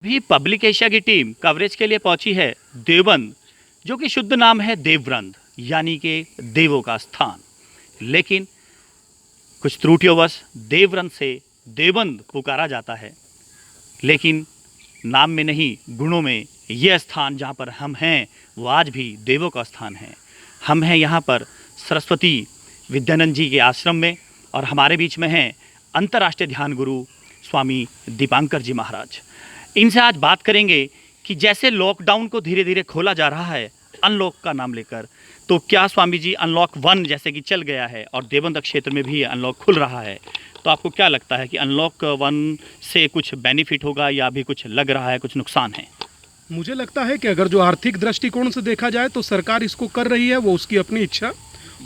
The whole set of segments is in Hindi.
भी पब्लिक एशिया की टीम कवरेज के लिए पहुंची है देवबंद, जो कि शुद्ध नाम है देवव्रंद, यानी कि देवों का स्थान। लेकिन कुछ त्रुटियोंवश देवव्रंद से देवबंद पुकारा जाता है, लेकिन नाम में नहीं गुणों में यह स्थान जहां पर हम हैं वो आज भी देवों का स्थान है। हम हैं यहाँ पर सरस्वती विद्यानंद जी के आश्रम में, और हमारे बीच में हैं अंतर्राष्ट्रीय ध्यान गुरु स्वामी दीपांकर जी महाराज। इनसे आज बात करेंगे कि जैसे लॉकडाउन को धीरे धीरे खोला जा रहा है अनलॉक का नाम लेकर, तो क्या स्वामी जी अनलॉक 1 जैसे कि चल गया है और देवबंद क्षेत्र में भी अनलॉक खुल रहा है, तो आपको क्या लगता है कि अनलॉक 1 से कुछ बेनिफिट होगा या अभी कुछ लग रहा है कुछ नुकसान है? मुझे लगता है कि अगर जो आर्थिक दृष्टिकोण से देखा जाए तो सरकार इसको कर रही है, वो उसकी अपनी इच्छा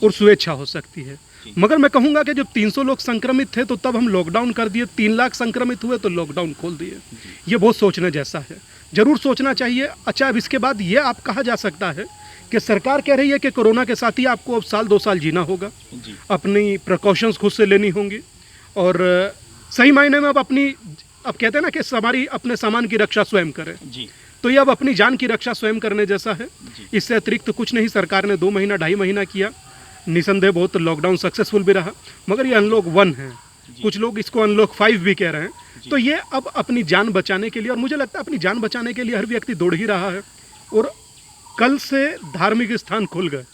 और स्वेच्छा हो सकती है। मगर मैं कहूँगा कि जब 300 लोग संक्रमित थे तो तब हम लॉकडाउन कर दिए, 3 लाख संक्रमित हुए तो लॉकडाउन खोल दिए। ये बहुत सोचने जैसा है, जरूर सोचना चाहिए। अच्छा, अब इसके बाद ये आप कहा जा सकता है कि सरकार कह रही है कि कोरोना के साथ ही आपको अब 1-2 साल जीना होगा, अपनी प्रिकॉशंस खुद से लेनी होंगी, और सही मायने में अब कहते हैं ना कि हमारी अपने सामान की रक्षा स्वयं करें। तो ये अब अपनी जान की रक्षा स्वयं करने जैसा है। इससे अतिरिक्त कुछ नहीं। सरकार ने 2 महीना 2.5 महीना किया, निसंदेह बहुत लॉकडाउन सक्सेसफुल भी रहा। मगर ये अनलॉक 1 है, कुछ लोग इसको अनलॉक 5 भी कह रहे हैं। तो ये अब अपनी जान बचाने के लिए, और मुझे लगता है अपनी जान बचाने के लिए हर व्यक्ति दौड़ ही रहा है। और कल से धार्मिक स्थान खुल गए,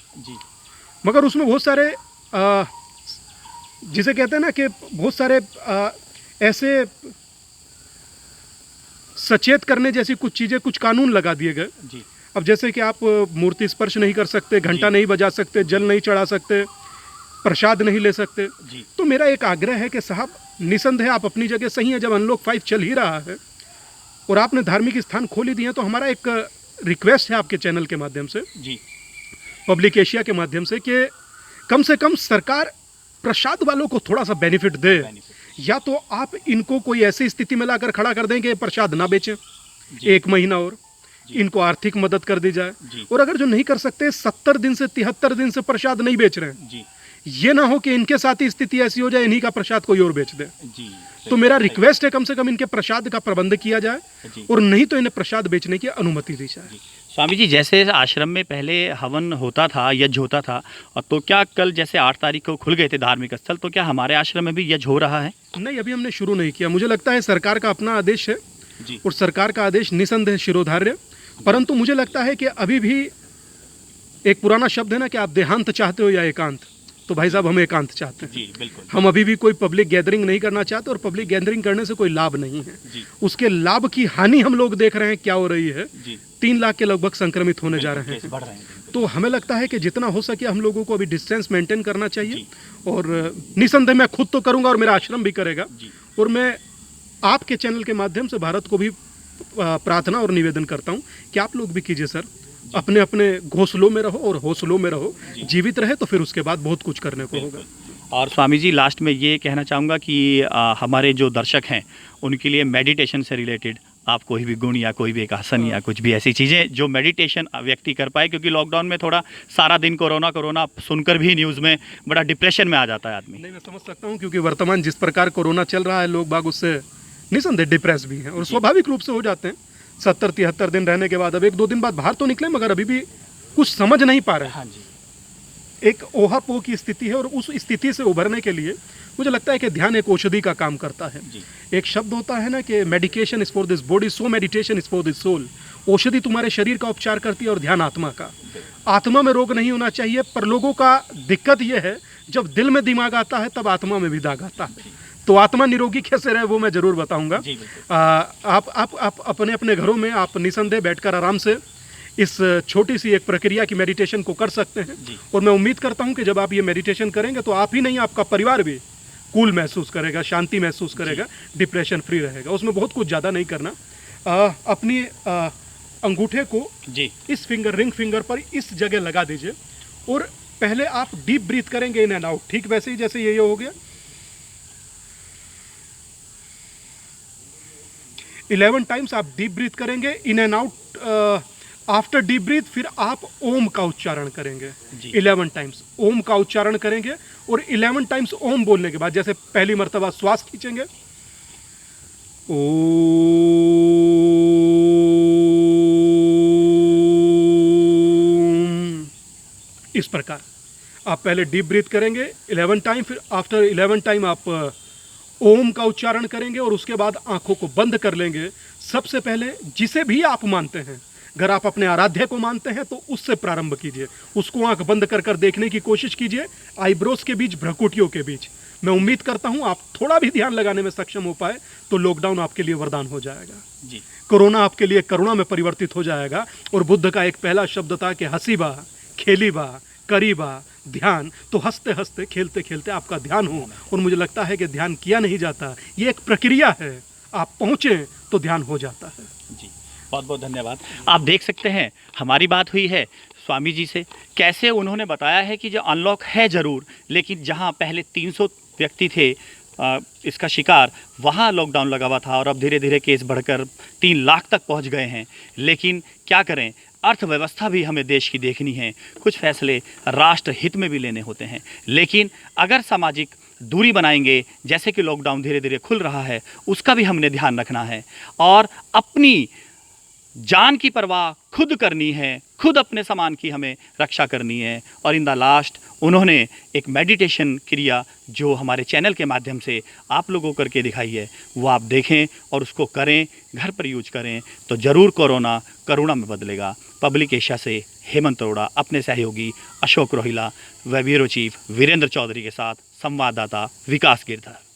मगर उसमें बहुत सारे जिसे कहते हैं ना कि बहुत सारे ऐसे सचेत करने जैसी कुछ चीज़ें, कुछ कानून लगा दिए गए। अब जैसे कि आप मूर्ति स्पर्श नहीं कर सकते, घंटा नहीं बजा सकते, जल नहीं चढ़ा सकते, प्रसाद नहीं ले सकते। तो मेरा एक आग्रह है कि साहब, निसंदेह आप अपनी जगह सही है। जब अनलॉक 5 चल ही रहा है और आपने धार्मिक स्थान खोल ही दिए, तो हमारा एक रिक्वेस्ट है आपके चैनल के माध्यम से, पब्लिक एशिया के माध्यम से, कि कम से कम सरकार प्रसाद वालों को थोड़ा सा बेनिफिट दे। या तो आप इनको कोई ऐसी स्थिति में लाकर खड़ा कर दें कि प्रसाद ना बेचें 1 महीना, और इनको आर्थिक मदद कर दी जाए। और अगर जो नहीं कर सकते, 70 दिन से 73 दिन से प्रसाद नहीं बेच रहे हैं, ये ना हो कि इनके साथ ही स्थिति ऐसी हो जाए इन्हीं का प्रसाद कोई और बेच दे। तो मेरा रिक्वेस्ट है, कम से कम इनके प्रसाद का प्रबंध किया जाए, और नहीं तो इन्हें प्रसाद बेचने की अनुमति दी जाए। स्वामी जी, जैसे आश्रम में पहले हवन होता था, यज्ञ होता था, और तो क्या कल जैसे 8 तारीख को खुल गए थे धार्मिक स्थल, तो क्या हमारे आश्रम में भी यज्ञ हो रहा है? नहीं, अभी हमने शुरू नहीं किया। मुझे लगता है सरकार का अपना आदेश है, और सरकार का आदेश निसंदेह शिरोधार्य। परंतु मुझे लगता है कि अभी भी एक पुराना शब्द है ना कि आप देहांत चाहते हो या एकांत, तो भाई साहब हम एकांत चाहते हैं। बिल्कुल। हम अभी भी कोई पब्लिक गैदरिंग नहीं करना चाहते, और पब्लिक गैदरिंग करने से कोई लाभ नहीं है। उसके लाभ की हानि हम लोग देख रहे हैं क्या हो रही है। 3 लाख के लगभग संक्रमित होने जा रहे हैं। तो हमें लगता है कि जितना हो सके हम लोगों को अभी डिस्टेंस मेंटेन करना चाहिए। और निसंदेह मैं खुद तो करूंगा और मेरा आश्रम भी करेगा, और मैं आपके चैनल के माध्यम से भारत को भी प्रार्थना और निवेदन करता हूं कि आप लोग भी कीजिए सर, अपने अपने घोंसलों में रहो और हौसलों में रहो, जीवित रहे तो फिर उसके बाद बहुत कुछ करने को होगा। और स्वामी जी, लास्ट में ये कहना चाहूँगा कि हमारे जो दर्शक हैं उनके लिए मेडिटेशन से रिलेटेड आप कोई भी गुण या कोई भी एक आसन या कुछ भी ऐसी चीज़ें जो मेडिटेशन व्यक्ति कर पाए, क्योंकि लॉकडाउन में थोड़ा सारा दिन कोरोना सुनकर भी न्यूज़ में बड़ा डिप्रेशन में आ जाता है आदमी। नहीं, मैं समझ सकता हूँ, क्योंकि वर्तमान जिस प्रकार कोरोना चल रहा है, लोग बाग उससे निसंदेह डिप्रेस भी हैं, और स्वाभाविक रूप से हो जाते हैं 70-73 दिन रहने के बाद। अब 1-2 दिन बाद बाहर तो निकले, मगर अभी भी कुछ समझ नहीं पा रहे। एक ओहापोह की स्थिति है, और उस स्थिति से उभरने के लिए मुझे लगता है कि ध्यान एक औषधि का काम करता है। एक शब्द होता है ना कि medication is for this body, so meditation is for this soul. औषधि तुम्हारे शरीर का उपचार करती है, और ध्यान आत्मा का। आत्मा में रोग नहीं होना चाहिए, पर लोगों का दिक्कत यह है, जब दिल में दिमाग आता है तब आत्मा में भी दाग आता है। तो आत्मा निरोगी कैसे रहे वो मैं जरूर बताऊंगा। आप अपने अपने घरों में आप निसंदेह बैठकर आराम से इस छोटी सी एक प्रक्रिया की मेडिटेशन को कर सकते हैं। और मैं उम्मीद करता हूं कि जब आप ये मेडिटेशन करेंगे तो आप ही नहीं, आपका परिवार भी कूल महसूस करेगा, शांति महसूस करेगा, डिप्रेशन फ्री रहेगा। उसमें बहुत कुछ ज़्यादा नहीं करना। अपनी अंगूठे को इस रिंग फिंगर पर इस जगह लगा दीजिए, और पहले आप डीप ब्रीथ करेंगे इन एंड आउट, ठीक वैसे ही जैसे ये हो गया। 11 टाइम्स आप डीप ब्रीथ करेंगे in and out. After deep breath फिर आप ओम का उच्चारण करेंगे 11 टाइम्स। ओम का उच्चारण करेंगे, और 11 टाइम्स ओम बोलने के बाद जैसे पहली मर्तबा श्वास खींचेंगे, ओ इस प्रकार आप पहले डीप ब्रीथ करेंगे 11 टाइम, फिर आफ्टर 11 टाइम आप ओम का उच्चारण करेंगे और उसके बाद आंखों को बंद कर लेंगे। सबसे पहले जिसे भी आप मानते हैं, अगर आप अपने आराध्य को मानते हैं तो उससे प्रारंभ कीजिए, उसको आंख बंद कर कर देखने की कोशिश कीजिए, आईब्रोज के बीच, भ्रुकुटियों के बीच। मैं उम्मीद करता हूं आप थोड़ा भी ध्यान लगाने में सक्षम हो पाए तो लॉकडाउन आपके लिए वरदान हो जाएगा, जी। कोरोना आपके लिए करुणा में परिवर्तित हो जाएगा। और बुद्ध का एक पहला शब्द था कि हसीबा, खेलीबा, करीबा, ध्यान। तो हंसते हंसते, खेलते खेलते आपका ध्यान हो। और मुझे लगता है कि ध्यान किया नहीं जाता, ये एक प्रक्रिया है, आप पहुँचे तो ध्यान हो जाता है। जी, बहुत बहुत धन्यवाद। आप देख सकते हैं हमारी बात हुई है स्वामी जी से, कैसे उन्होंने बताया है कि जो अनलॉक है ज़रूर, लेकिन जहां पहले 300 व्यक्ति थे इसका शिकार, वहाँ लॉकडाउन लगा हुआ था और अब धीरे धीरे केस बढ़कर 3 लाख तक पहुँच गए हैं। लेकिन क्या करें, अर्थव्यवस्था भी हमें देश की देखनी है, कुछ फैसले राष्ट्र हित में भी लेने होते हैं। लेकिन अगर सामाजिक दूरी बनाएंगे, जैसे कि लॉकडाउन धीरे धीरे खुल रहा है, उसका भी हमने ध्यान रखना है और अपनी जान की परवाह खुद करनी है, खुद अपने सामान की हमें रक्षा करनी है। और इन द लास्ट उन्होंने एक मेडिटेशन क्रिया जो हमारे चैनल के माध्यम से आप लोगों को करके दिखाई है, वो आप देखें और उसको करें, घर पर यूज करें, तो ज़रूर कोरोना करुणा में बदलेगा। पब्लिक एशिया से हेमंत अरोड़ा अपने सहयोगी अशोक रोहिला व ब्यूरो चीफ वीरेंद्र चौधरी के साथ संवाददाता विकास गिरधर।